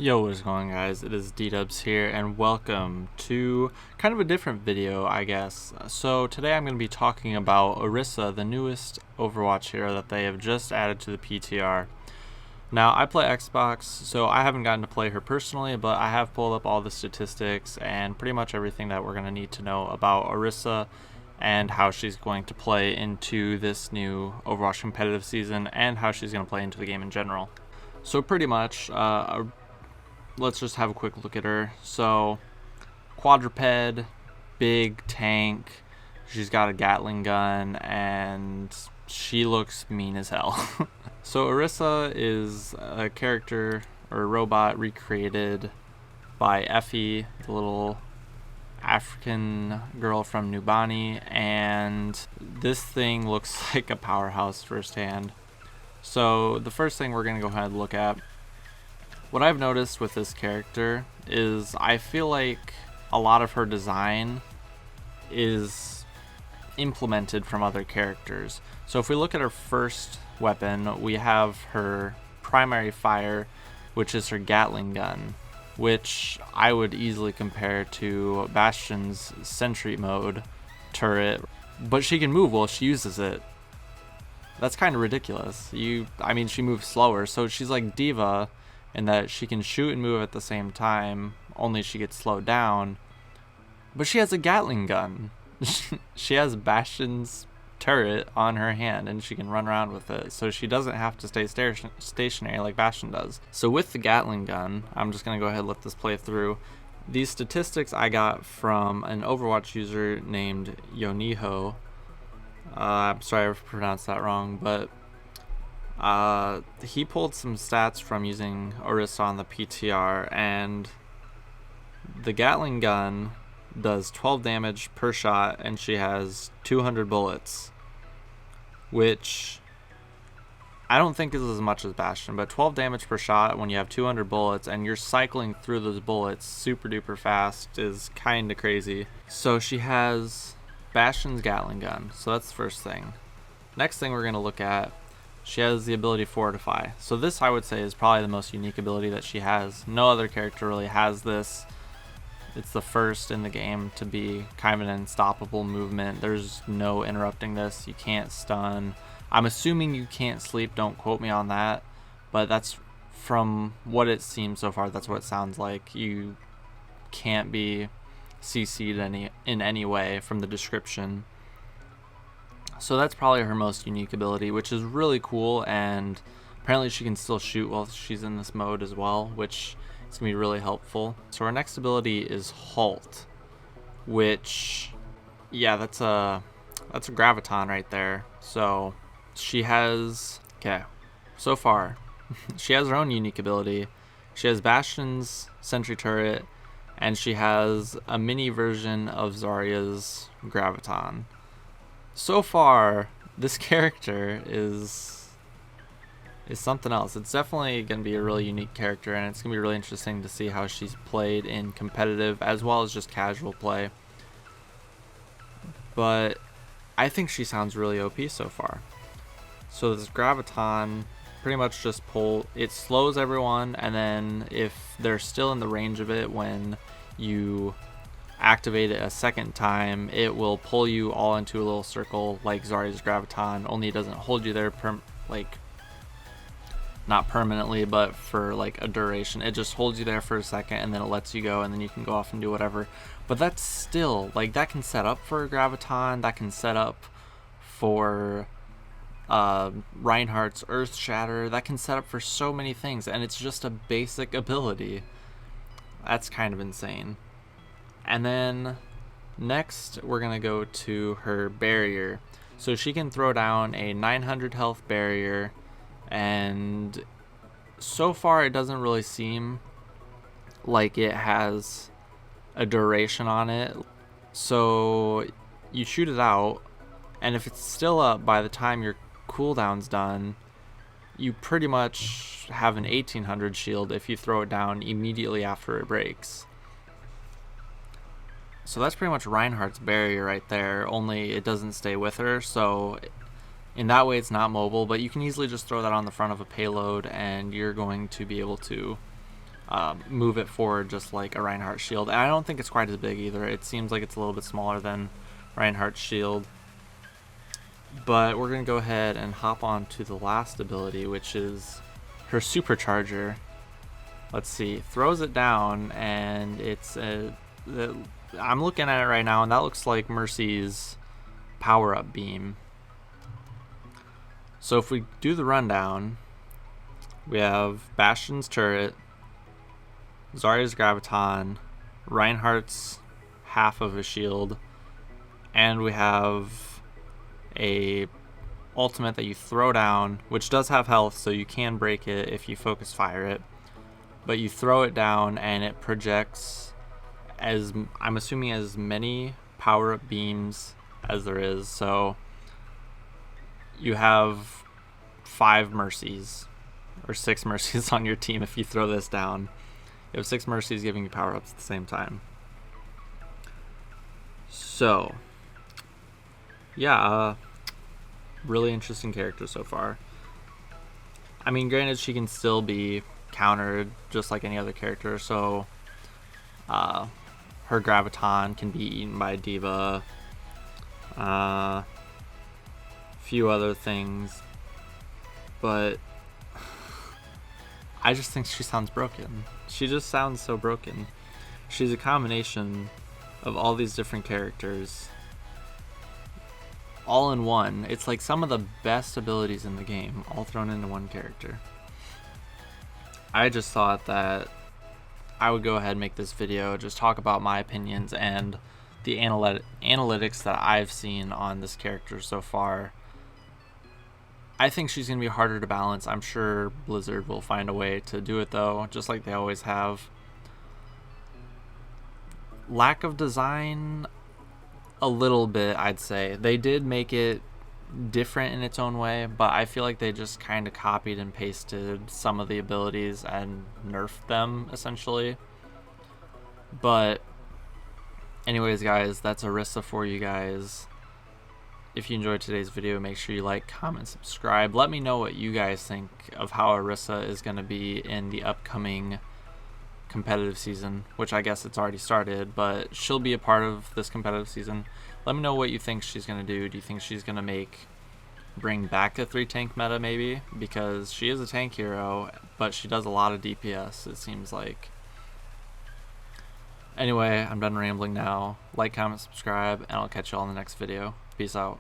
Yo, what's going on, guys? It is DDubs here, and welcome to kind of a different video, I guess. So today I'm going to be talking about Orisa, the newest Overwatch hero that they have just added to the PTR. Now, I play Xbox, so I haven't gotten to play her personally, but I have pulled up all the statistics and pretty much everything that we're going to need to know about Orisa and how she's going to play into this new Overwatch competitive season and how she's going to play into the game in general. So pretty much, let's just have a quick look at her. So, quadruped, big tank, she's got a Gatling gun, and she looks mean as hell. So Orisa is a character or a robot recreated by Effie, the little African girl from Nubani, and this thing looks like a powerhouse firsthand. So the first thing we're going to go ahead and look at, what I've noticed with this character is I feel like a lot of her design is implemented from other characters. So if we look at her first weapon, we have her primary fire, which is her Gatling gun, which I would easily compare to Bastion's sentry mode turret, but she can move while she uses it. That's kind of ridiculous. I mean, she moves slower, so she's like D.Va in that she can shoot and move at the same time, only she gets slowed down. But she has a Gatling gun. She has Bastion's turret on her hand, and she can run around with it, so she doesn't have to stay stationary like Bastion does. So with the Gatling gun, I'm just going to go ahead and let this play through. These statistics I got from an Overwatch user named Yoniho. I'm sorry if I pronounced that wrong, but he pulled some stats from using Orisa on the PTR, and the Gatling gun does 12 damage per shot, and she has 200 bullets, which I don't think is as much as Bastion, but 12 damage per shot when you have 200 bullets and you're cycling through those bullets super duper fast is kind of crazy. So she has Bastion's Gatling gun, so that's the first thing. Next thing we're going to look at, she has the ability Fortify. So this, I would say, is probably the most unique ability that she has. No other character really has this. It's the first in the game to be kind of an unstoppable movement. There's no interrupting this. You can't stun. I'm assuming you can't sleep. Don't quote me on that. But that's, from what it seems so far, that's what it sounds like. You can't be CC'd in any way from the description. So that's probably her most unique ability, which is really cool, and apparently she can still shoot while she's in this mode as well, which is going to be really helpful. So our next ability is Halt, which, yeah, that's a graviton right there. So she has, okay, so far, she has her own unique ability. She has Bastion's sentry turret, and she has a mini version of Zarya's graviton. So far, this character is something else. It's definitely going to be a really unique character, and it's going to be really interesting to see how she's played in competitive as well as just casual play. But I think she sounds really OP so far. So this graviton pretty much just it slows everyone, and then if they're still in the range of it when you activate it a second time, it will pull you all into a little circle like Zarya's graviton, only it doesn't hold you there not permanently, but for like a duration. It just holds you there for a second, and then it lets you go, and then you can go off and do whatever. But that's still, like, that can set up for a graviton, that can set up for Reinhardt's Earth Shatter, that can set up for so many things, and it's just a basic ability. That's kind of insane. And then next we're going to go to her barrier. So she can throw down a 900 health barrier, and so far it doesn't really seem like it has a duration on it. So you shoot it out, and if it's still up by the time your cooldown's done, you pretty much have an 1800 shield if you throw it down immediately after it breaks. So that's pretty much Reinhardt's barrier right there, only it doesn't stay with her, so in that way it's not mobile, but you can easily just throw that on the front of a payload and you're going to be able to move it forward just like a Reinhardt shield. And I don't think it's quite as big either. It seems like it's a little bit smaller than Reinhardt's shield. But we're going to go ahead and hop on to the last ability, which is her supercharger. Let's see, throws it down, and it's I'm looking at it right now, and that looks like Mercy's power-up beam. So if we do the rundown, we have Bastion's turret, Zarya's graviton, Reinhardt's half of a shield, and we have a ultimate that you throw down, which does have health, so you can break it if you focus fire it. But you throw it down and it projects, as I'm assuming, as many power-up beams as there is. So you have 5 mercies or 6 mercies on your team if you throw this down. You have 6 mercies giving you power-ups at the same time. So yeah, really interesting character so far. I mean, granted, she can still be countered just like any other character, so her graviton can be eaten by D.Va, a few other things, but I just think she sounds broken. She just sounds so broken. She's a combination of all these different characters all in one. It's like some of the best abilities in the game all thrown into one character. I just thought that I would go ahead and make this video, just talk about my opinions and the analytics that I've seen on this character so far. I think she's going to be harder to balance. I'm sure Blizzard will find a way to do it though, just like they always have. Lack of design, a little bit, I'd say. They did make it different in its own way, but I feel like they just kind of copied and pasted some of the abilities and nerfed them essentially. But anyways, guys, that's Orisa for you guys. If you enjoyed today's video, make sure you like, comment, subscribe. Let me know what you guys think of how Orisa is going to be in the upcoming competitive season, which I guess it's already started, but she'll be a part of this competitive season. Let me know what you think she's going to do. Do you think she's going to bring back a 3-tank meta maybe? Because she is a tank hero, but she does a lot of DPS, it seems like. Anyway, I'm done rambling now. Like, comment, subscribe, and I'll catch you all in the next video. Peace out.